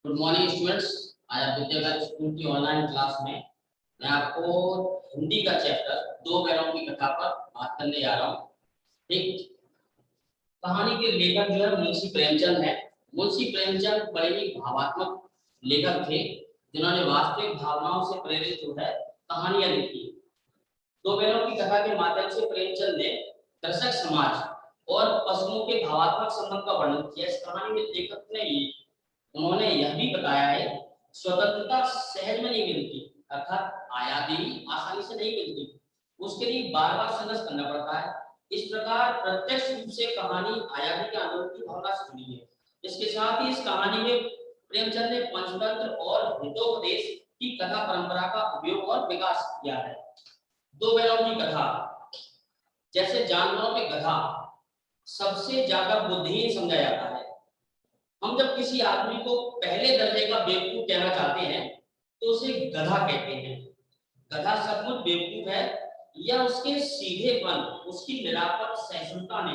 Good morning students. आज आप विद्यागत school की ऑनलाइन क्लास में मैं आपको हिंदी का चैप्टर दो बैलों की कथा पर बात करने जा रहा हूँ। ठीक, कहानी के लेखक जो है मुंशी प्रेमचंद है। मुंशी प्रेमचंद बड़े ही भावात्मक लेखक थे जिन्होंने वास्तविक भावनाओं से प्रेरित जो है कहानियां लिखी। दो बैलों की कथा के माध्यम से प्रेमचंद ने दर्शक समाज और पशुओं के भावात्मक संबंध का वर्णन किया। इस कहानी में लेखक ने उन्होंने यह भी बताया है स्वतंत्रता सहज में नहीं मिलती, अर्थात आजादी आसानी से नहीं मिलती, उसके लिए बार बार संघर्ष करना पड़ता है। इस प्रकार प्रत्यक्ष रूप से कहानी आजादी के आंदोलन की भावना से जुड़ी है। इसके साथ ही इस कहानी में प्रेमचंद ने पंचतंत्र और हितोपदेश की कथा परंपरा का उपयोग और विकास किया है। दो बैलों की कथा, जैसे जानवरों में गधा सबसे ज्यादा बुद्धिहीन समझा जाता है। हम जब किसी आदमी को पहले दर्जे का बेवकूफ कहना चाहते हैं तो उसे गधा कहते हैं। गधा सचमुच बेवकूफ है या उसके सीधेपन, उसकी निरापद सहिष्णुता ने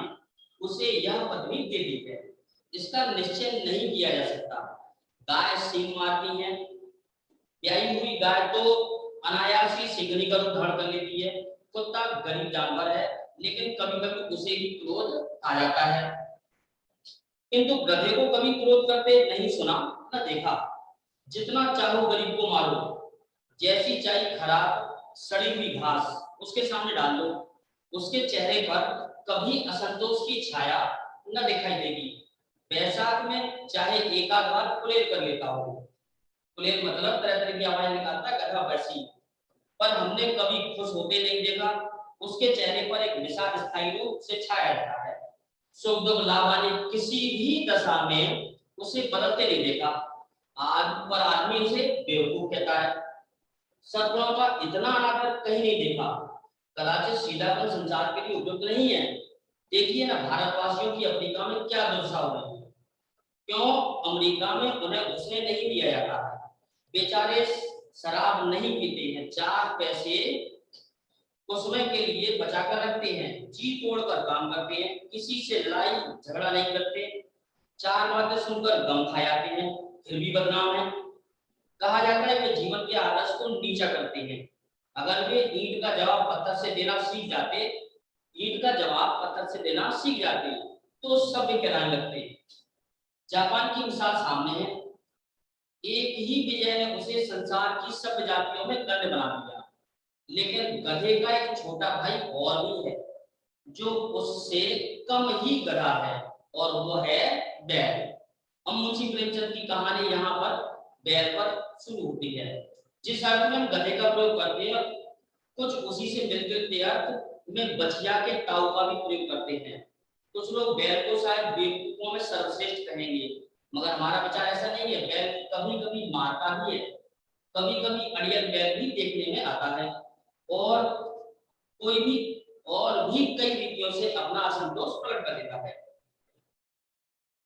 उसे यह पदवी दे दी है, इसका निश्चय नहीं किया जा सकता। गाय सींग मारती है, ब्याई हुई गाय तो अनायास ही सींगनी का रूप धारण कर लेती है। कुत्ता गरीब जानवर है लेकिन कभी कभी उसे भी क्रोध आ जाता है, किंतु गधे को कभी क्रोध करते नहीं सुना न देखा। जितना चाहो गरीब को मारो, जैसी चाहिए खराब सड़ी हुई घास उसके सामने डाल दो, उसके चेहरे पर कभी असंतोष की छाया न दिखाई देगी। बैसाख में चाहे एक आध बार कुलेल कर लेता हो, कुलेल मतलब तरह तरह की आवाज निकालता गधा वैसी, पर हमने कभी खुश होते नहीं देखा। उसके चेहरे पर एक निषाद स्थायी रूप से छाया रहता है। सुख दुख लाभ ने किसी भी दशा में उसे बदलते नहीं देखा। पर आदमी उसे बेवकूफ कहता है। सद्गुणों का इतना अनादर कहीं नहीं देखा। कदाचित सीधापन संसार के लिए उपयुक्त नहीं है। देखिए ना भारतवासियों की अफ्रीका में क्या दुर्दशा हो रही है। क्यों अमेरिका में उन्हें घुसने नहीं दिया जाता है? बेचारे शराब नहीं पीते हैं, चार पैसे कुछ समय के लिए बचा कर रखते हैं, जी तोड़ कर काम करते हैं, किसी से लड़ाई झगड़ा नहीं करते, चार बातें सुनकर गम खा जाते हैं, फिर भी बदनाम है। कहा जाता है वे जीवन के आदर्श को नीचा करते हैं। अगर वे ईंट का जवाब पत्थर से देना सीख जाते, ईंट का जवाब पत्थर से देना सीख जाते तो सभ्य कहलाने लगते। जापान की मिसाल सामने है। एक ही विजय ने उसे संसार की सभ्य जातियों में गण्य बना दिया, लेकिन गधे का एक छोटा भाई और भी है जो उससे कम ही गधा है, और वो है बैल। हम मुंशी प्रेमचंद की कहानी यहाँ पर बैल पर शुरू होती है। जिस अर्थ में हम गधे का प्रयोग करते हैं कुछ उसी से मिलते अर्थ में बछिया के ताऊ का भी प्रयोग करते हैं। कुछ लोग बैल को शायद बेवकूफों में सर्वश्रेष्ठ कहेंगे, मगर हमारा विचार ऐसा नहीं है। बैल कभी कभी मारता भी है, कभी कभी अड़ियल बैल भी देखने में आता है, और कोई भी और भी कई रीतियों से अपना असंतोष प्रकट कर देता है।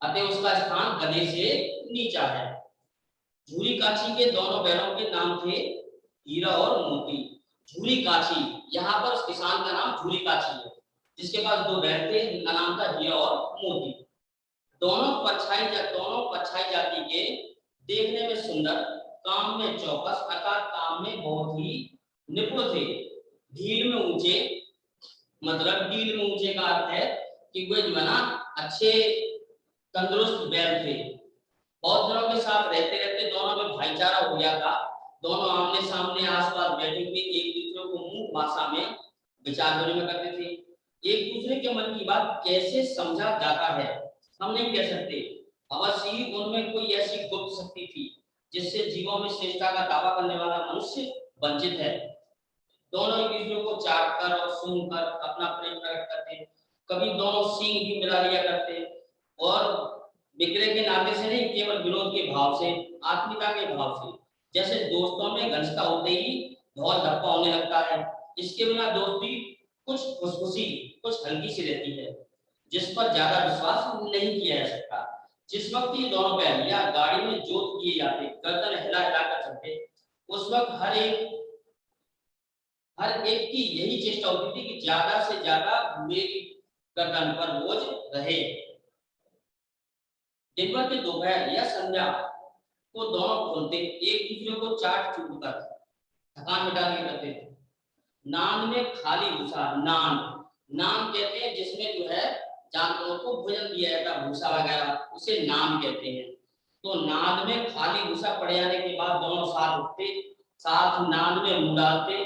अतः उसका स्थान गधे से नीचा है। झूरी काछी के दोनों बैलों के नाम थे हीरा और मोती। झूरी काछी, यहाँ पर उस किसान का नाम झूरी काछी है जिसके पास दो बैल थे, जिनका नाम था हीरा और मोती। दोनों परछाई जाति के, देखने में सुंदर, काम में चौकस अर्थात काम में बहुत ही निपुण थे। ढील में ऊंचे, मतलब ढील में ऊंचे का अर्थ है कि वे जो है ना अच्छे तंदुरुस्त बैल थे। बहुत दिनों के साथ रहते रहते दोनों में भाईचारा हो गया था। दोनों आमने सामने आसपास बैठे हुए एक दूसरे को मुंह भाषा में विचार विनिमय करते थे। एक दूसरे के मन की बात कैसे समझा जाता है हम नहीं कह सकते। अवश्य ही उनमें कोई ऐसी गुप्त शक्ति थी जिससे जीवों में श्रेष्ठता का दावा करने वाला मनुष्य वंचित है। दोनों एक दूसरे को चाट कर और सूंघ कर अपना प्रेम प्रकट करते, कभी दोनों सींग भी मिला लिया करते, और विक्रय के नाते से नहीं, केवल विनोद के भाव से, आत्मीयता के भाव से। जैसे दोस्तों में घनिष्ठता होते ही ढोल धप्पा होने लगता है, इसके बिना दोस्ती कुछ खुशखुशी, कुछ हल्की सी रहती है जिस पर ज्यादा विश्वास नहीं किया जा सकता। जिस वक्त ये दोनों बैल या गाड़ी में जोत किए जाते, गर्दन हिला हिला कर चलते, उस वक्त हर एक की यही चेष्टा होती थी कि ज्यादा से ज्यादा मेरी गर्दन पर बोझ रहे। दिन भर के दोपहर या संध्या को दोनों खोलते, एक दूसरे को चाट चूट कर थकान मिटाने करते थे। नान में खाली भूसा, नान नान कहते हैं जिसमें जो है जानवरों को भोजन दिया जाता है, भूसा वगैरह, उसे नान कहते हैं। तो नान में खाली भूसा पड़ जाने के बाद दोनों साथ उठते, साथ नान में मुंह डालते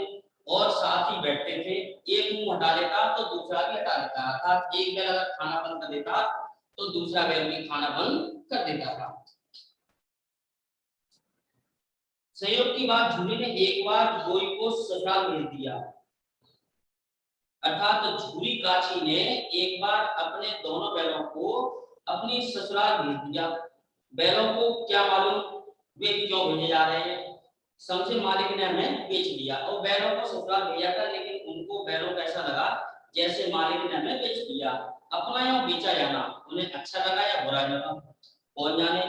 और साथ ही बैठते थे। एक मुंह हटा लेता तो दूसरा भी हटा लेता, अर्थात एक बैल अगर खाना बंद कर देता तो दूसरा बैल भी खाना बंद कर देता था। संयोग की बात, झूली ने एक बार गोई को ससुराल भेज दिया, अर्थात झूली काची ने एक बार अपने दोनों बैलों को अपनी ससुराल भेज दिया। बैलों को क्या मालूम वे क्यों भेजे जा रहे हैं, समझे मालिक ने हमें बेच दिया और बैलों को ससुराल भेजा था, लेकिन उनको बैलों को ऐसा लगा जैसे मालिक ने हमें बेच दिया। अपना या बेचा जाना उन्हें अच्छा लगा या बुरा लगा कौन जाने,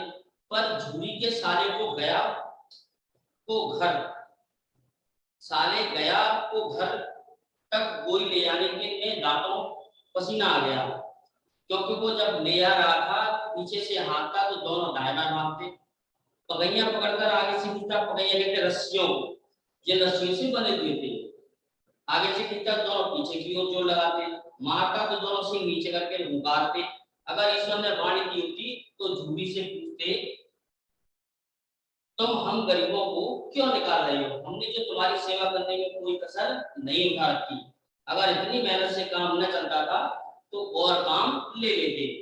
पर झूली के साले को गया को घर, साले गया को घर तक गोई ले जाने के में दांतों पसीना आ गया, क्योंकि वो जब ले जा रहा था पीछे से हाँकता तो दोनों दाएं बाएं भागते, पगैया पकड़कर आगे से खींचता, पगैया लेकर रस्सियों, ये रस्सियों से बने हुए थे, आगे से खींचता दोनों पीछे की ओर जोर लगाते, मारता तो दोनों सिंह नीचे करके मुकारते। अगर ईश्वर ने वाणी की होती तो झूली से पूछते, तुम हम गरीबों को क्यों निकाल रहे हो, हमने जो तुम्हारी सेवा करने में कोई कसर नहीं उठा रखी, अगर इतनी मेहनत से काम न चलता था तो और काम ले लेते।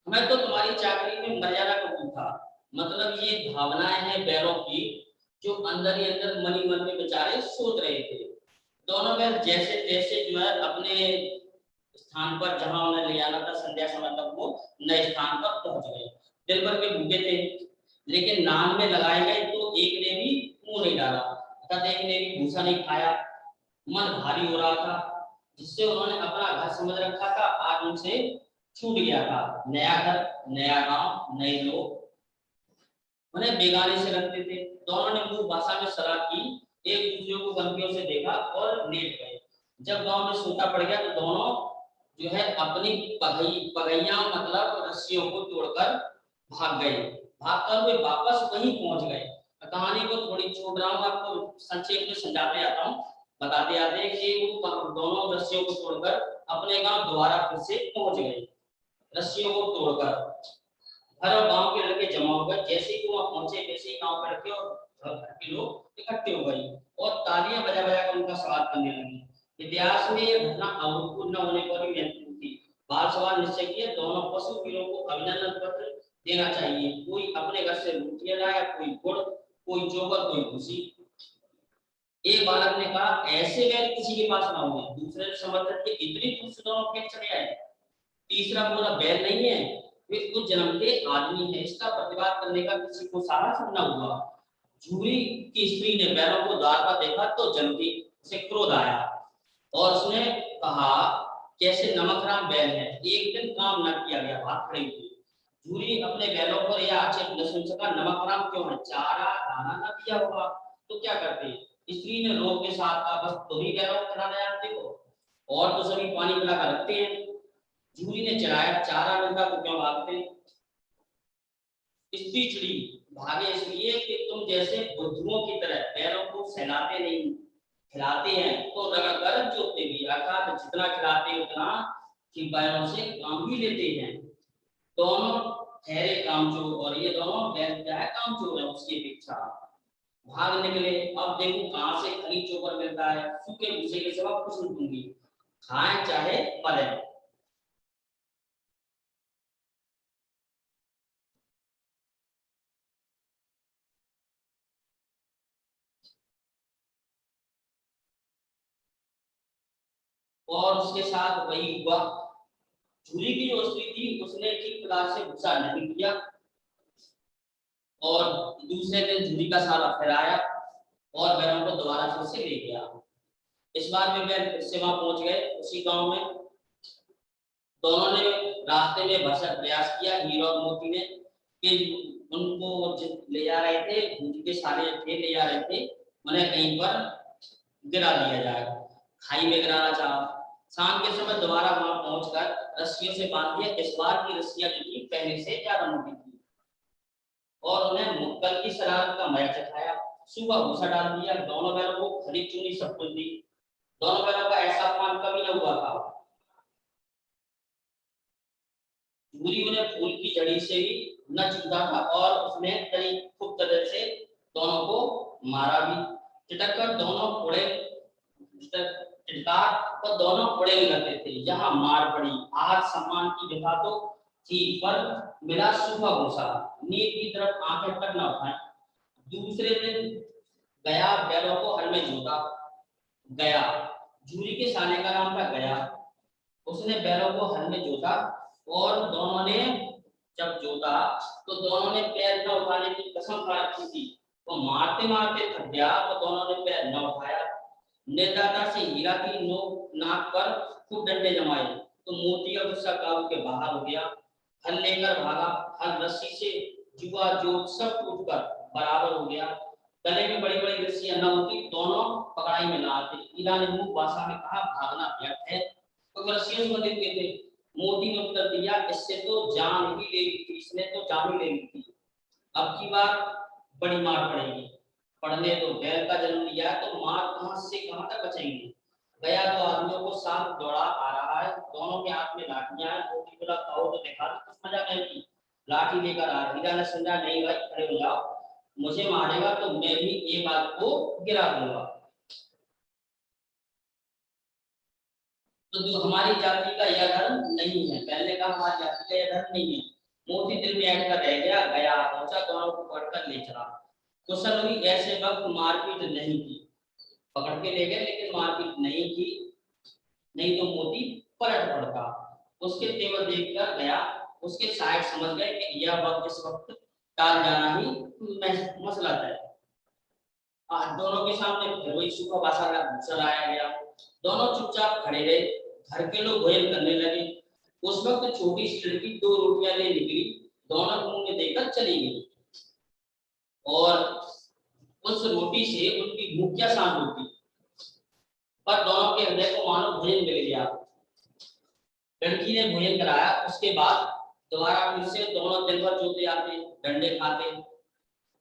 मैं तो तुम्हारी चाकरी में मर्यादा कबूल था, मतलब ये भावनाएं हैं बैलों की जो अंदर ही अंदर मनी मन में बेचारे सोच रहे थे। दोनों बैल जैसे तैसे जो है अपने स्थान पर जहां उन्हें ले जाना था संध्या समय तक वो नए स्थान पर पहुंच गए। दिल भर के भूखे थे, लेकिन नान में लगाए गए तो एक ने भी मुंह नहीं डाला, अर्थात एक ने भी भूसा नहीं खाया। मन भारी हो रहा था, जिससे उन्होंने अपना घर समझ रखा था आज उनसे छूट गया था। नया घर, नया गांव, नए लोग उन्हें बेगाने से रखते थे। दोनों ने मुंह भाषा में सलाह की, एक दूसरे को गंभीर से देखा और लेट गए। जब गांव में सोता पड़ गया तो दोनों जो है अपनी पगैया मतलब रस्सियों को तोड़कर भाग गए। भागकर वे वापस वहीं पहुंच गए। कहानी को थोड़ी छोड़ रहा हूँ, आपको संक्षेप में समझाते जाता हूँ, बताते आते हैं कि वो दोनों रस्सियों को तोड़कर अपने गांव दोबारा फिर से पहुंच गए। रस्सियों को तोड़कर हर गांव के लड़के जमा हो गए, जैसे ही वहां पहुंचे वैसे ही गांव के लड़के और घर के लोग इकट्ठे हो गए और तालियां बजा बजा कर उनका स्वागत करने लगे। इतिहास में यह घटना अभूतपूर्व न होने पर भी महत्वपूर्ण थी। बाल सभा निश्चय किए दोनों पशु वीरों को अभिनंदन पत्र देना चाहिए। कोई अपने घर से रोटियां लाया, कोई गुड़, कोई चोकर, कोई भूसी। एक बालक ने कहा ऐसे बैल किसी के पास ना होंगे। दूसरे ने समर्थन के इतनी दूर से दोनों खेत चले आए। तीसरा बोला बैल नहीं है, वे कुछ जन्म के आदमी है। इसका प्रतिवाद करने का किसी को साहस न हुआ। झूरी की स्त्री ने बैलों को द्वार पर देखा तो जल्दी उसे क्रोध आया और उसने कहा कैसे नमकराम बैल है, एक दिन काम न किया गया, भाग खड़ी हुई। झूरी अपने बैलों पर यह आक्षेप न सुन सका, नमकराम क्यों है, चारा दाना न दिया होगा तो क्या करते। स्त्री ने रोग के साथ कहा बस तुम ही बैलों को खिलाना जानते हो, और तो सभी पानी पिला कर रखते हैं। झूरी ने चलाया चारा मिलता तो क्यों भागते। स्त्री चिड़ी भागे इसलिए कि तुम जैसे बुद्धुओं की तरह पैरों को सहलाते नहीं, खिलाते हैं तो रगड़ कर जोतते भी, अर्थात जितना खिलाते उतना कि पैरों से काम भी लेते हैं। दोनों ठहरे कामचोर और ये दोनों बैल क्या है कामचोर है उसकी अपेक्षा। भाग निकले, अब देखो कहां से खनिज चोकर मिलता है, सूखे भूसे के सिवा कुछ नहीं दूंगी, खाएं चाहे मरे। और उसके साथ वही हुआ। झूरी की जो स्त्री थी उसने ठीक प्रकार से भूसा नहीं किया और दूसरे दिन झूरी का सारा फैलाया और बैलों को दोबारा फिर से ले गया। इस बार वे बैल फिर से वहां पहुंच गए उसी गांव में। दोनों ने रास्ते में भरसक प्रयास किया, हीरो और मोती ने, कि उनको ले जा रहे थे, उनके सारे थे ले जा रहे थे, उन्हें कहीं पर गिरा दिया जाए, खाई में गिराना चाहा। शाम के समय दोबारा वहां पहुंचकर रस्सियों से बांध दिया। इस बार की रस्सियां जो थी पहले से ज्यादा मोटी थी और उन्हें मुक्कल की शरारत का मजा चखाया। सुबह भूसा डाल दिया, दोनों बैलों को खरी चुनी सब कुछ दी। दोनों बैलों का ऐसा अपमान कभी न हुआ था। बुरी उन्हें फूल की जड़ी से भी न चूता था और उसने कई खूब तरह से दोनों को मारा भी। चिटक कर दोनों उड़े, चिटकार और दोनों उड़े भी लगते थे। यहाँ मार पड़ी, आज सम्मान की व्यथा तो थी, पर मिला सूखा भूसा। नींद की तरफ आंखें तक न उठाई। दूसरे दिन गया बैलों को हल में जोता। गया झूरी के साले का नाम था गया। उसने बैलों को हल में जोता और दोनों ने जब जोता तो दोनों ने पैर न उठाने की कसम खा रखी थी। वो मारते मारते थक गया तो दोनों ने पैर न उठाया। निर्दयता से हीरा की नोक नाक पर खूब डंडे जमाए तो मोती का गुस्सा काबू के बाहर हो गया। हल लेकर भागा, हल रस्सी से जुआ जोत सब टूटकर बराबर हो गया। गले में बड़ी बड़ी रस्सियां न होती, दोनों पकड़ाई में न आते। हीरा ने मुंह भाषा में कहा, भागना व्यर्थ है, तो रस्सियों से बंधे हुए थे। मोती ने उत्तर दिया, इससे तो जान ही ले ली थी, इसने तो जान ही ले ली थी, अब की बार बड़ी मार पड़ेगी। पढ़ने तो बैल का जन्म लिया तो मार कहां से कहां तक बचेंगे। गया तो आदमियों को साथ दौड़ा आ रहा है, दोनों के हाथ में लाठियां हैं। मोती बोला, कहो तो देखा दो कुछ मजा नहीं। लाठी लेकर आ। हीरा ने समझा, नहीं भाई खड़े हो जाओ, मुझे मारेगा तो मैं भी एक आग को गिरा दूंगा। तो जो हमारी जाति का यह धर्म नहीं है, पहले का हमारी जाति का यह धर्म नहीं है। मोती दिल में अटका रह गया। गया पहुंचा, दोनों को पकड़कर ले चला। कुशल हुई, ऐसे वक्त मारपीट नहीं की। पकड़ के ले गए लेकिन मारपीट नहीं की, नहीं तो मोती पलट पड़ता। उसके तेवर देखकर गया, उसके शायद समझ गए कि यह वक्त इस वक्त टाल जाना ही मसला है। दोनों के सामने फिर वही सूखा बासा चलाया गया। दोनों चुपचाप खड़े रहे। घर के लोग भोजन करने लगे। उस वक्त छोटी सी लड़की 2 रोटियां ले निकली, दोनों मुंह में देकर चली गई और उस रोटी से उनकी भूख क्या शांत होती, पर दोनों के हृदय को मानो भोजन मिल गया। लड़की ने भोजन कराया, उसके बाद दोबारा फिर से दोनों दिन भर जोते आते, डंडे खाते,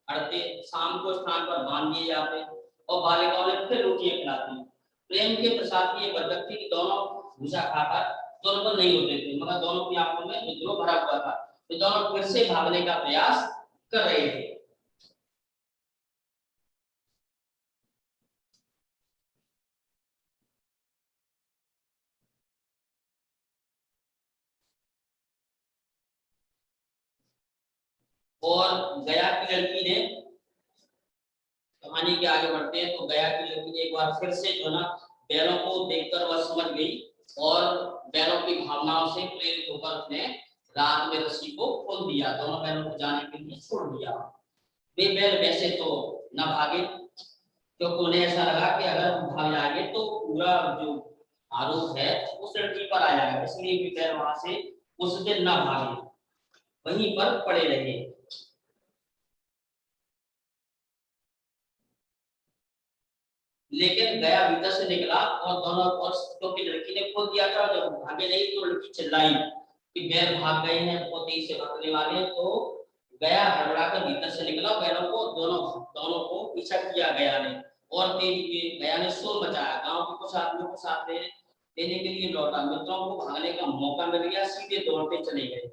अड़ते, शाम को स्थान पर बांध दिए जाते और बालिकाओं ने फिर रोटियां खिलाती। प्रेम के प्रसाद की ये बरकत थी कि दोनों भूसा खाकर दोनों पर नहीं होते थे, मगर दोनों की आंखों में विद्रोह भरा हुआ था। तो दोनों फिर से भागने का प्रयास कर रहे थे। और गया की लड़की ने, कहानी के आगे बढ़ते हैं, तो गया की लड़की ने एक बार फिर से जो ना बैलों को देखकर वह समझ गई और बैलों की भावनाओं से प्रेरित होकर उसने रात में रस्सी को खोल दिया, दोनों बैलों को जाने के लिए छोड़ दिया। वे बैल वैसे तो न भागे, क्योंकि उन्हें ऐसा लगा कि अगर हम भाग जाएंगे तो पूरा जो आरोप है उस लड़की पर आ जाएगा, इसलिए वे बैल वहां से उस दिन न भागे, वहीं पर पड़े रहे। लेकिन गया भीतर से निकला और दोनों, और क्योंकि लड़की ने खोल दिया था, जब भागे नहीं तो लड़की चिल्लाई कि बैल भाग गए हैं, बहुत तेज से भागने वाले हैं। तो गया हड़बड़ा कर भीतर से निकला, बैलों को दोनों दोनों को पीछा किया गया ने और तेज गया ने शोर मचाया। गांव के कुछ आदमियों को साथ देने के लिए लौटा। मित्रों को भागने का मौका मिल गया, सीधे दौड़ते चले गए।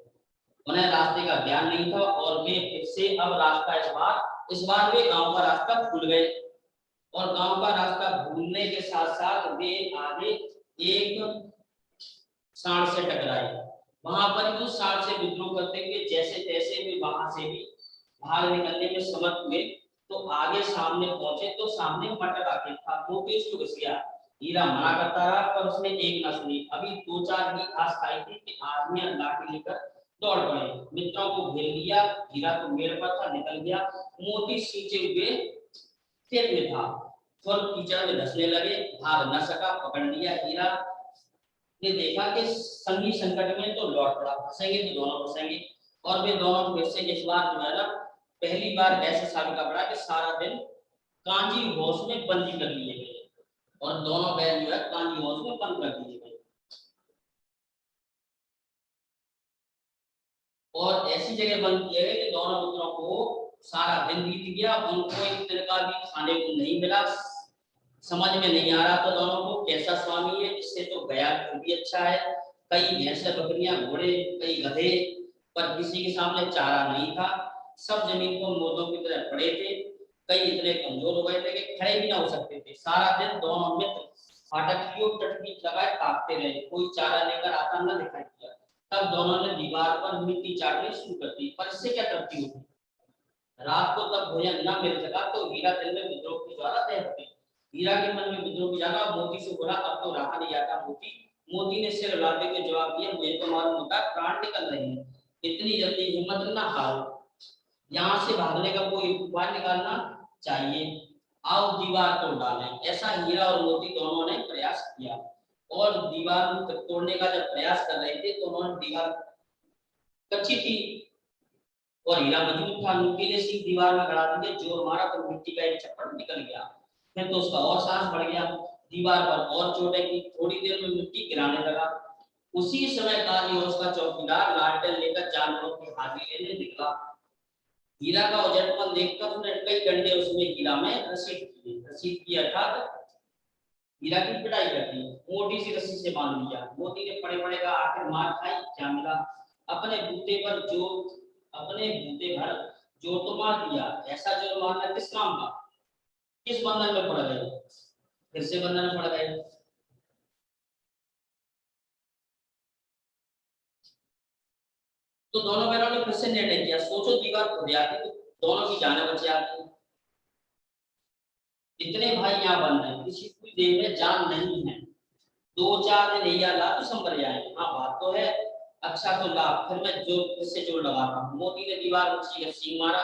उन्हें रास्ते का ज्ञान नहीं था और वे फिर से अब रास्ता इस बार वे गांव का रास्ता भूल गए और गांव का रास्ता भूलने के साथ साथ वे आगे एक सांड से टकराए। वहां पर उस सांड से विद्रोह करते हुए जैसे तैसे वे वहां से भी भाग निकलने में समर्थ हुए। तो आगे सामने पहुंचे तो सामने मटका खेत था, वो भी उसको घुस गया। हीरा मना करता रहा पर उसने एक ना सुनी। अभी 2-4 ही आस खाई थी कि आदमी लाठी लेकर दौड़ पड़े, मित्रों को घेर लिया। हीरा तो मेरे पर था, निकल गया। मोती सींचे हुए खेत में था, फल कीचड़ में धसने लगे, भाग न सका, पकड़ लिया। हीरा ने देखा कि संगी संकट में तो लौट पड़ा, फंसेंगे तो दोनों फंसेंगे। और वे दोनों फिर से इस बार जो है ना पहली बार ऐसे साबित का पड़ा कि सारा दिन कांजी होश में बंदी कर लिए गए और दोनों बैल जो है कांजी होश में बंद कर दिए गए। और ऐसी जगह बंद किए गए कि दोनों मित्रों को सारा दिन बीत गया, उनको एक दिन का भी खाने को नहीं मिला। समझ में नहीं आ रहा था दोनों को कैसा स्वामी है, इससे तो गया भी अच्छा है। कई भैंसे बकरियां घोड़े कई गधे, पर किसी के सामने चारा नहीं था। सब जमीन पर मुर्दों की तरह पड़े थे। कई इतने कमजोर हो गए थे कि खड़े भी ना हो सकते थे। सारा दिन दोनों मित्र फाटक की ओर टटकी लगाए काटते रहे, कोई चारा लेकर आता न दिखाई दिया। तब दोनों ने दीवार पर मिट्टी चाटनी शुरू कर दी, पर इससे क्या करती होगी। रात को तब भोजन न मिल सका तो हीरा दिल में विद्रोह की ज्वाला दहकती। हीरा के मन में विद्रोह की ज्वाला। मोती से बोला अब तो रहा नहीं जाता मोती। मोती ने सिर हिलाते हुए जवाब दिया मुझे तो मालूम होता प्राण निकल रहे हैं, इतनी जल्दी हिम्मत न हारो, यहाँ से भागने का कोई उपाय निकालना चाहिए, आओ दीवार तोड़ डालें। ऐसा हीरा और मोती दोनों ने प्रयास किया और दीवार तोड़ने का जब प्रयास कर रहे थे तो उन्होंने दीवार कच्ची थी और हीरा मजबूत था। नुकीले सिंह दीवार में गड़ा दिए, जोर मारा तो मिट्टी का एक चप्पड़ निकल गया। फिर तो उसका और सांस बढ़ गया, दीवार पर और चोट लगी। थोड़ी देर में मिट्टी गिराने लगा। उसी समय काली और उसका चौकीदार लालटेन लेकर जानवरों की हाजिरी लेने निकला। हीरा का उजड़पन देखकर उसने कई डंडे उसमें हीरा में रसीद की अर्थात हीरा की पिटाई कर दी, मोटी सी रस्सी से बांध दिया। मोती ने पड़े पड़े का आखिर मार खाई, क्या मिला, अपने बूते पर जो अपने बूते भर जोर तो मार दिया। ऐसा जोर मारना किस काम का, किस बंधन में पड़ गए, फिर से बंधन में पड़ गए। तो दोनों बहनों ने फिर से निर्णय किया, सोचो दीवार खुद जाती तो दोनों की जाने बच जाती। इतने भाई यहाँ बंद हैं, किसी की देह में जान नहीं है, 2-4 दिन यही हालात तो संभल जाएंगे। हाँ बात तो है, अच्छा तो लाभ, फिर मैं जोर फिर से जोर लगाता हूँ। मोती ने दीवार में सींग मारा,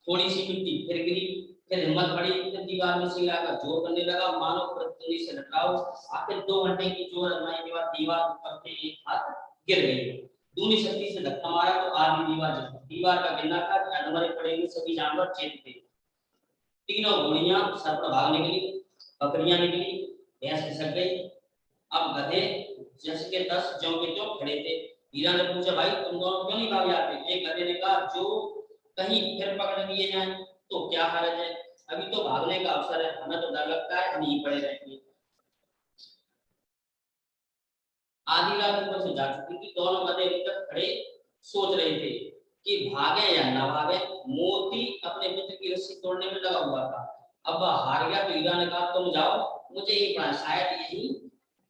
थोड़ी सी मिट्टी फिर गिरी, फिर हिम्मत बढ़ी, फिर दीवार में सिंग लगाकर जोर करने लगा, मानो प्रतिद्वंदी से टकराओ। आखिर 2 घंटे की जोर आजमाने के बाद दीवार ऊपर से एक हाथ गिर गई। दूनी शक्ति से धक्का मारा तो आधी दीवार जल गई। दीवार का गिरना था, अधमरे पड़े हुए सभी जानवर चेत थे। तीनों घोड़ियां सर पर भाग निकली, बकरियां निकली, भैंस खिसक गई। अब गधे जैसे के 10 ज्यों के त्यों खड़े थे। हीरा ने पूछा भाई तुम दोनों क्यों नहीं भाग जाते। एक गधे ने कहा जो कहीं फिर पकड़ लिए जाएं तो क्या हर्ज है, अभी तो भागने का अवसर है, हमें तो डर लगता है हम यहीं पड़े रहेंगे। आधी रात ऊपर से जा चुकी थी, दोनों गधे अभी तक खड़े सोच रहे थे कि भागे या ना भागे। मोती अपने मित्र की रस्सी तोड़ने में लगा हुआ था। अब वह हार गया तो हीरा ने कहा तुम जाओ, मुझे यही पड़ा, शायद यही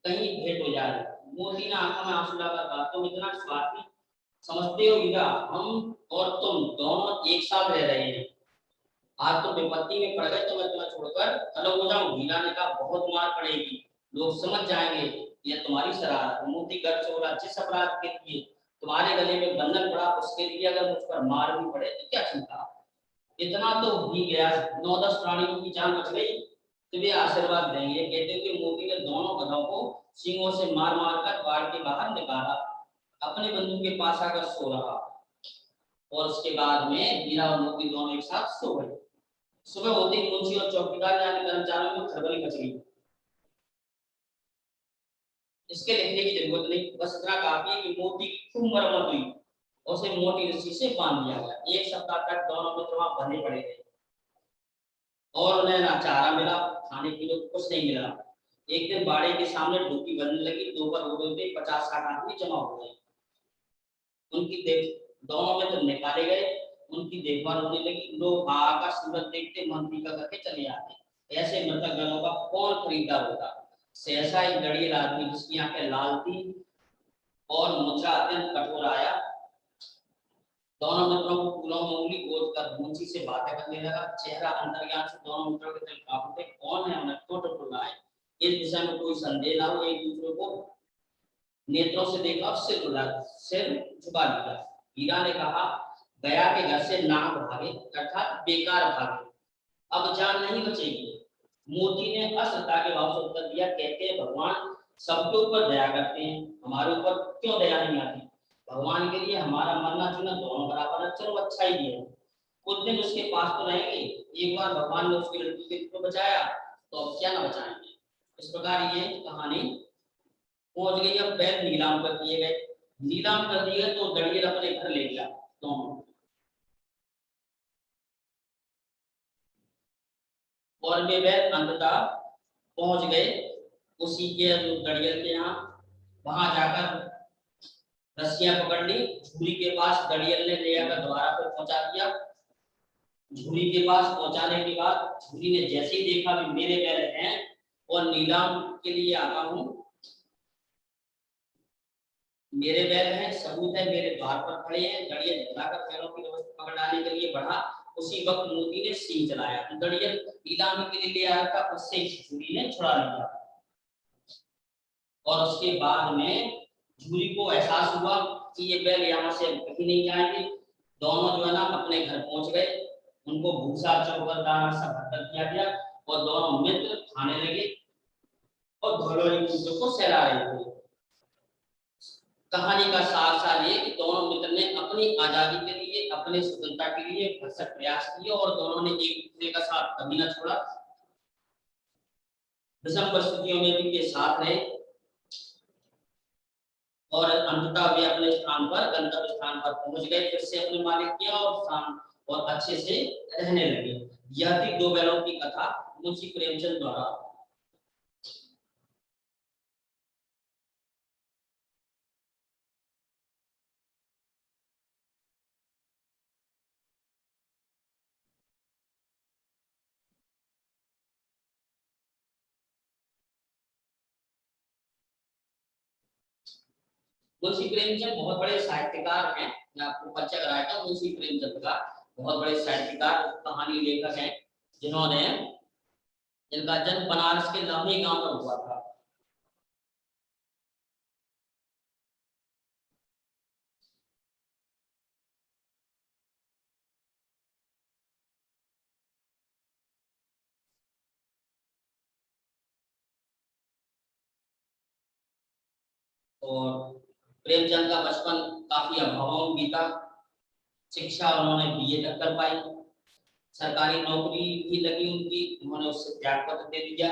कहीं भेंट हो जाए। मोती ने आंखों में आंसू लाकर कहा तुम इतना स्वार्थी समझते हो हीरा, हम और तुम दोनों एक साथ रह रहे हैं, आज तो विपत्ति में पड़ गए तो मैं तुम्हें छोड़कर अलग हो जाऊं। हीरा ने कहा बहुत मार पड़ेगी, लोग समझ जाएंगे यह तुम्हारी शरारत। मोती घर छोड़ा, जिस अपराध के लिए तुम्हारे गले में बंधन पड़ा उसके लिए अगर मुझ पर मार भी पड़े तो क्या चिंता, इतना तो हो ही गया, 9-10 प्राणियों की जान बच गई तो वे आशीर्वाद देंगे। कहते हुए मोती ने दोनों गधों को सींगों से मार मार कर बाढ़ के बाहर निकाला, अपने बंधु के पास आकर सो रहा और उसके बाद में हीरा और मोती दोनों एक साथ सो गए। सुबह होते ही मुंशी और चौकीदार यानी कर्मचारियों में खलबली मच गई। इसके लिखने की जरूरत नहीं, बस इतना काफी है कि मोती की खूब मरम्मत हुई और उसे मोटी रस्सी से बांध दिया गया। 1 सप्ताह तक दोनों मित्र वहां बंधे पड़े थे और उन्हें ना चारा मिला, खाने के लिए कुछ नहीं मिला। एक दिन बाड़े के सामने डुबकी बनने लगी, दोपहर होते 50-60 आदमी जमा हो गए। उनकी देख दोनों मित्र निकाले गए, उनकी देखभाल होने लगी। लोग आकाश सूरज देखते मन फीका करके चले आते। ऐसे मृतक गणों का कौन खरीदार होता। सहसा एक गड़ियल आदमी जिसकी आंखें लाल थी और मुद्रा अत्यंत कठोर आया, दोनों मित्रों को फूलों में उंगली गोद कर मुंशी से बातें करने लगा। चेहरा अंतर्ज्ञान से दोनों मित्रों के दिल कांप उठे, कौन है उन्हें क्यों टटोला है, इस विषय में कोई संदेह ना हो। एक दूसरे को नेत्रों से देखा, सिर झुका लिया। हीरा ने कहा गया के घर से ना भागे अर्थात बेकार भागे, अब जान नहीं बचेगी। मोती ने असरता के भाव से उत्तर दिया, कहते हैं भगवान सबके ऊपर दया करते हैं, हमारे ऊपर क्यों दया नहीं आती? भगवान के लिए हमारा मरना जीना दोनों बराबर है, चलो अच्छा ही है, कुछ दिन उसके पास तो रहेंगे। एक बार भगवान ने उसकी लड़की को बचाया तो अब क्या ना बचाएंगे। इस प्रकार ये कहानी पहुंच गई। अब बैल नीलाम कर दिए गए, नीलाम कर दिए तो दड़ियल अपने घर ले गया दोनों, और वे बैल अंततः पहुंच गए उसी के जो दड़ियल के यहाँ। वहां जाकर रस्सियां पकड़ ली, झूरी के पास दड़ियल ने ले आकर दोबारा फिर पहुंचा दिया। झूरी के पास पहुंचाने के बाद झूरी ने जैसे ही देखा कि मेरे बैल हैं और नीलाम के लिए आता हूँ, मेरे बैल हैं, सबूत है, मेरे द्वार पर खड़े हैं, दड़ियल जलाकर बैलों की व्यवस्था पकड़ाने के लिए बढ़ा, उसी वक्त मोती ने सींग चलाया तो दड़ियल नीलामी के लिए ले आया था, उससे झूरी ने छुड़ा लिया। और उसके बाद में झूरी को एहसास हुआ कि ये बैल यहाँ से कहीं नहीं जाएंगे। दोनों जो है ना अपने घर पहुंच गए, उनको भूसा चोकर दाना सब भरकर दिया गया और दोनों मित्र खाने लगे और धोलोरी कुंजों को सहला रहे थे। कहानी का सार सार ये कि दोनों मित्र ने अपनी आजादी के लिए, अपने स्वतंत्रता के लिए भरसक प्रयास किए और दोनों ने एक दूसरे का साथ कभी न छोड़ा। विषम परिस्थितियों में भी ये साथ रहे और अंततः वे अपने स्थान पर, गंतव्य स्थान पर पहुंच गए, फिर से अपने मालिक किया और स्थान और अच्छे से रहने लगे। यह थी दो बैलों की कथा मुंशी प्रेमचंद द्वारा। मुंशी प्रेमचंद बहुत बड़े साहित्यकार हैं, मैं आपको परिचय कराया था मुंशी प्रेमचंद का। बहुत बड़े साहित्यकार, कहानी लेखक हैं, जिन्होंने, जिनका जन्म बनारस के लम्हे गांव में हुआ था। और प्रेमचंद का बचपन काफी अभावों में बीता। शिक्षा उन्होंने बीए तक कर पाई, सरकारी नौकरी भी लगी उनकी, उन्होंने उससे त्याग पत्र दे दिया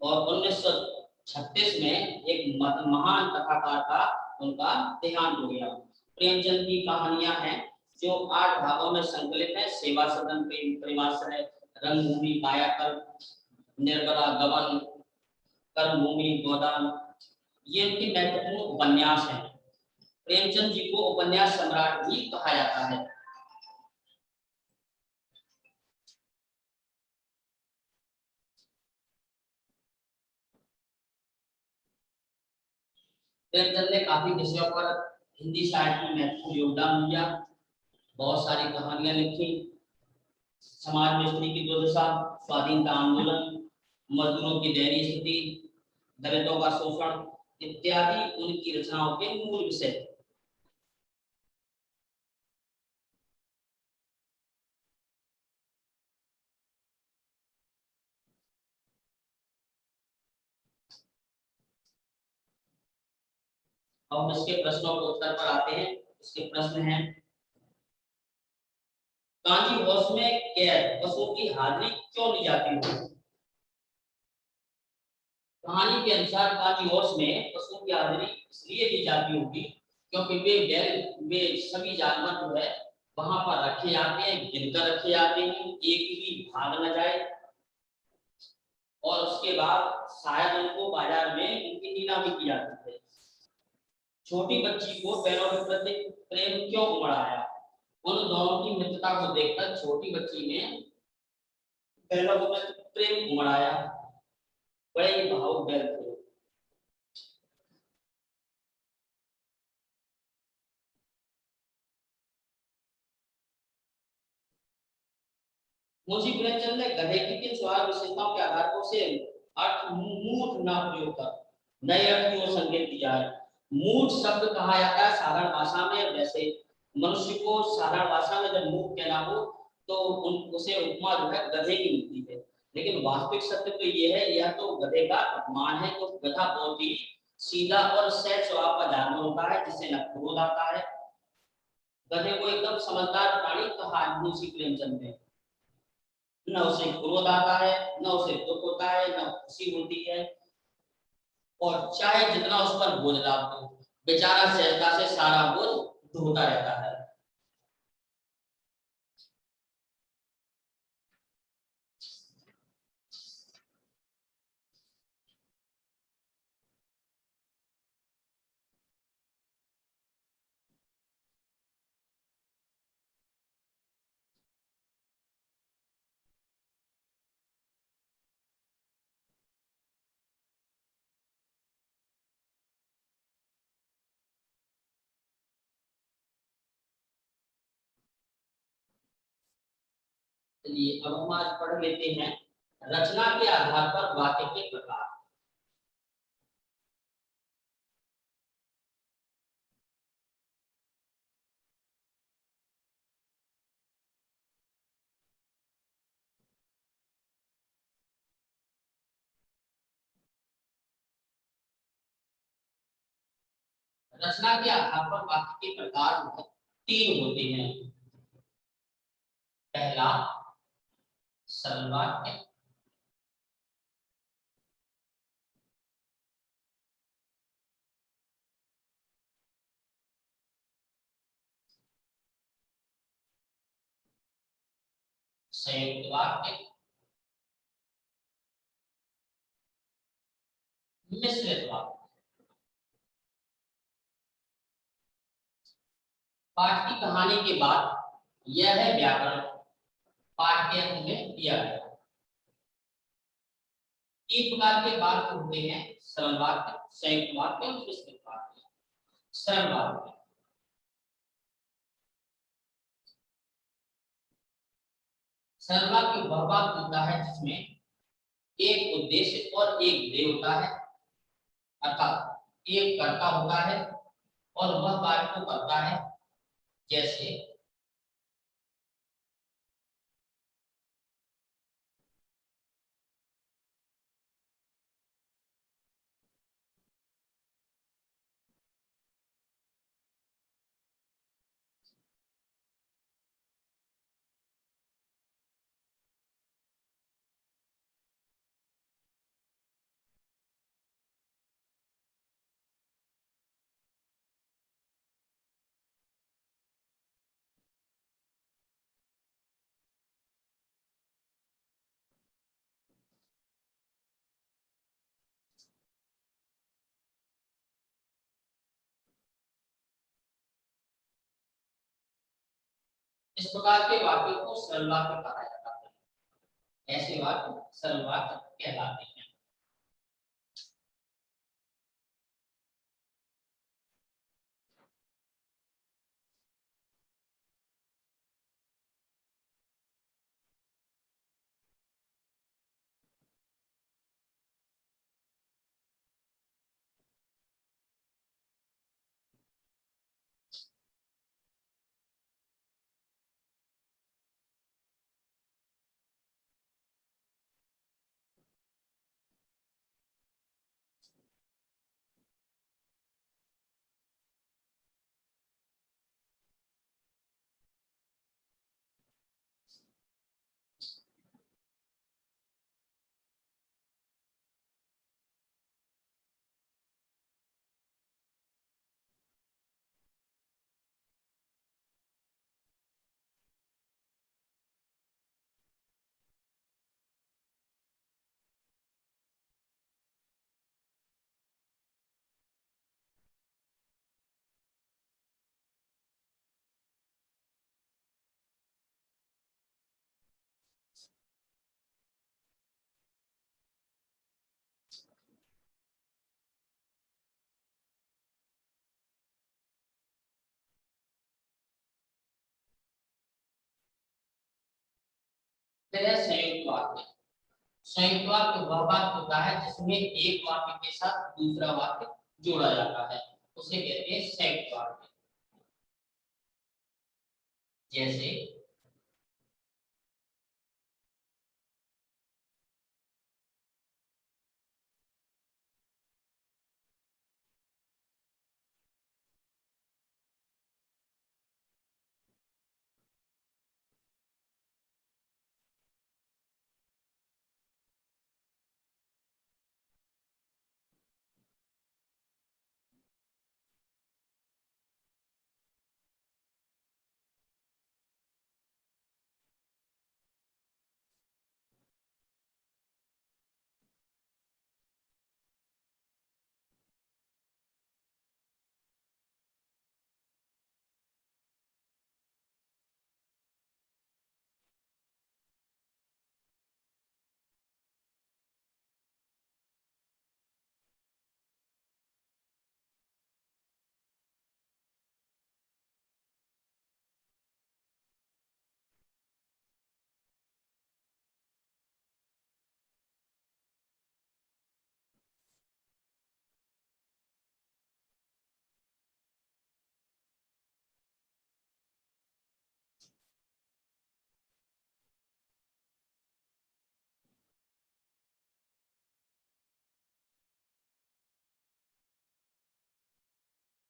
और 1936 में एक महान कथाकार का उनका देहांत हो गया। प्रेमचंद की कहानियां हैं जो 8 भागों में संकलित है। सेवा सदन, प्रेमाश्रय, रंगभूमि, कायाकल्प, निर्मला, गबन, कर्मभूमि, गोदान, ये उनके महत्वपूर्ण उपन्यास हैं। प्रेमचंद जी को उपन्यास सम्राट भी कहा जाता है। प्रेमचंद ने काफी विषयों पर हिंदी साहित्य में महत्वपूर्ण योगदान दिया, बहुत सारी कहानियां लिखी। समाज में स्त्री की दुर्दशा, स्वाधीनता आंदोलन, मजदूरों की दयनीय स्थिति, दलितों का शोषण इत्यादि उनकी रचनाओं के मूल विषय थे। अब इसके प्रश्नों के उत्तर पर आते हैं। इसके प्रश्न हैं, कांजी वॉश में कैद पशुओं की हाजिरी क्यों ली जाती है? कहानी के अनुसार कांजी वॉश में पशुओं की हाजिरी इसलिए ली जाती होगी क्योंकि वे बैल, वे सभी जानवर जो है वहां पर रखे जाते हैं, गिनकर रखे जाते हैं, एक भी भाग न जाए और उसके बाद शायद उनको बाजार में उनकी नीलामी की जाती है। छोटी बच्ची को बैलों के प्रति प्रेम क्यों उमड़ आया? उन दोनों की मित्रता को देखकर छोटी बच्ची ने बैलों के प्रति प्रेम उमड़ आया। बड़े ही भावुक बैल थे। मुंशी प्रेमचंद ने गधे की किन स्वाभाविक विशेषताओं के आधार पर उसे अर्थ मूठ ना प्रयोग कर नए अर्थ की ओर संकेत दिया है? मूठ शब्द कहा जाता है साधारण भाषा में, वैसे मनुष्य को साधारण भाषा में जब मूठ कहना हो तो उसे उपमा जो है गधे की मिलती है, लेकिन वास्तविक सत्य तो ये है, यह तो गधे का अपमान है। तो गधा बहुत ही सीधा और सहज स्वभाव का जानवर होता है, जिससे न क्रोध आता है। गधे को एकदम समझदार प्राणी कहा मुंशी प्रेमचंद ने। न उसे क्रोध आता है, न उसे दुख होता है, न खुशी होती है, और चाहे जितना उस पर बोझ डाल दो, बेचारा सहजता से सारा बोझ ढोता रहता है। चलिए अब हम आज पढ़ लेते हैं रचना के आधार पर वाक्य के प्रकार। रचना के आधार पर वाक्य के प्रकार तीन होते हैं। पहला सरल वाक्य, संयुक्त वाक्य, मिश्रित वाक्य। पाठ की कहानी के बाद यह है व्याकरण, पाठ के अंत में दिया गया। तीन प्रकार के वाक्य होते हैं, सरल वाक्य, संयुक्त वाक्य और मिश्रित वाक्य। सरल वाक्य, सरल वाक्य वह वाक्य होता है जिसमें एक उद्देश्य और एक ध्येय होता है, अर्थात एक कर्ता होता है और वह कार्य को करता है। जैसे इस प्रकार के वाक्य को सरल वाक्य कहा जाता है। ऐसे वाक्य सरल वाक्य कहलाते हैं। फिर है संयुक्त वाक्य। संयुक्त वाक्य वह वाक्य होता है जिसमें एक वाक्य के साथ दूसरा वाक्य जोड़ा जाता है, उसे कहते हैं संयुक्त वाक्य। जैसे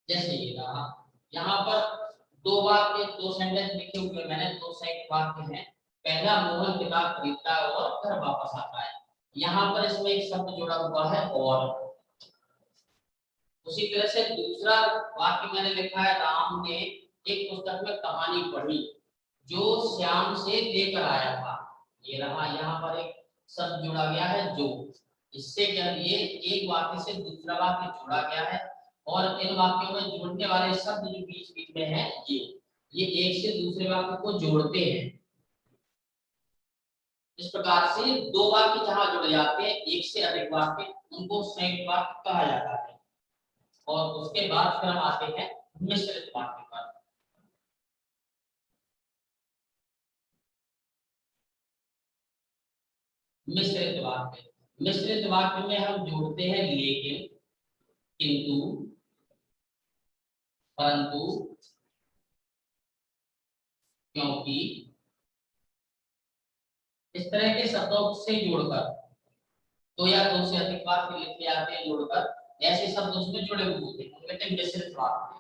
जैसे ये रहा, यहाँ पर दो वाक्य, दो सेंटेंस लिखे हुए मैंने, दो संयुक्त वाक्य हैं। पहला, मोहन किताब खरीदता है और घर वापस आता है। यहाँ पर इसमें एक शब्द जुड़ा हुआ है और। उसी तरह से दूसरा वाक्य मैंने लिखा है, राम ने एक पुस्तक में कहानी पढ़ी जो श्याम से लेकर आया था। ये रहा, यहाँ पर एक शब्द जुड़ा गया है जो। इससे क्या, ये एक वाक्य से दूसरा वाक्य जोड़ा गया है और इन वाक्यों में जोड़ने वाले शब्द जो बीच बीच में है, ये एक से दूसरे वाक्य को जोड़ते हैं। इस प्रकार से दो वाक्य जहां जुड़ जाते हैं, एक से अधिक वाक्य, उनको संयुक्त वाक्य कहा जाता है। और उसके बाद फिर हम आते हैं मिश्रित वाक्य पर। मिश्रित वाक्य, मिश्रित वाक्य में हम जोड़ते हैं लेकिन, किंतु, परंतु, क्योंकि, इस तरह के शब्दों से जोड़कर, दो या दो से अधिक वाक्य लिखे जाते हैं जोड़कर, ऐसे शब्द उसमें जुड़े हुए होते हैं, उनको कहते हैं मिश्रित वाक्य।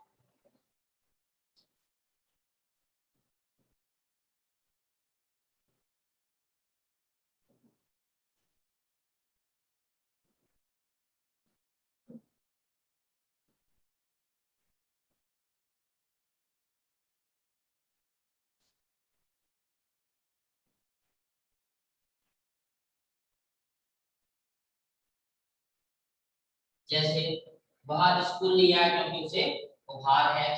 जैसे वह आज स्कूल नहीं आया क्योंकि उसे बुखार है,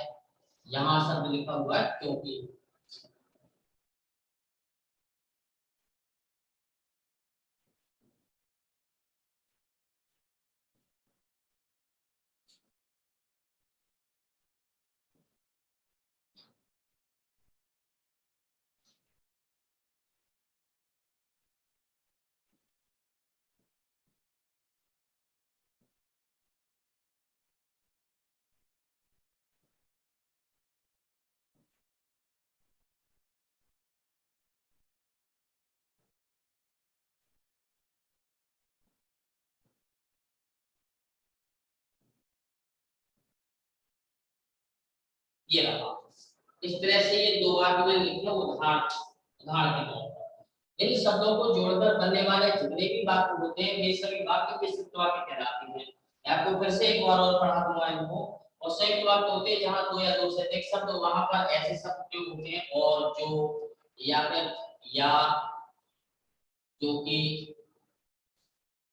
यहाँ शब्द लिखा हुआ है क्योंकि। ये रहा, इस तरह से ये दो वाक्य में लिखे उदाहरण, उदाहरण के तौर पर। इन शब्दों को जोड़कर बनने वाले जितने भी वाक्य होते हैं, वे सभी वाक्य मिश्रित वाक्य कहलाते हैं। आपको फिर से एक बार और पढ़ा दूंगा इनको। और संयुक्त वाक्य होते हैं जहां दो या दो से अधिक शब्द, वहां पर ऐसे शब्द प्रयोग होते हैं और जो, या फिर, या, जो कि,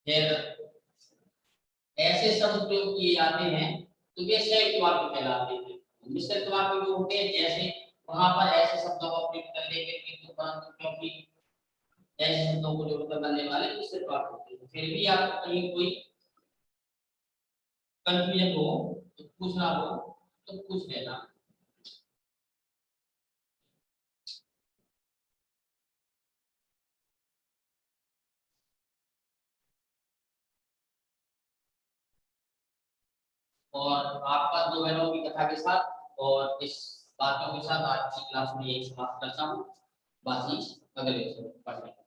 फिर, ऐसे शब्द प्रयोग किए जाते हैं तो वे संयुक्त वाक्य कहलाते हैं। मिश्रित वाक्य जो होते हैं, जैसे वहां पर ऐसे शब्दों का प्रयोग करने के, किंतु, परंतु, क्योंकि, ऐसे शब्दों को जोड़कर बनने वाले मिश्रित वाक्य होते हैं। फिर भी आपको कहीं कोई कंफ्यूजन हो तो पूछना हो तो पूछ लेना। और आपका दो बहनों की कथा के साथ और इस बातों के साथ आज की क्लास में यही समाप्त करता हूँ। बाकी अगले पढ़ने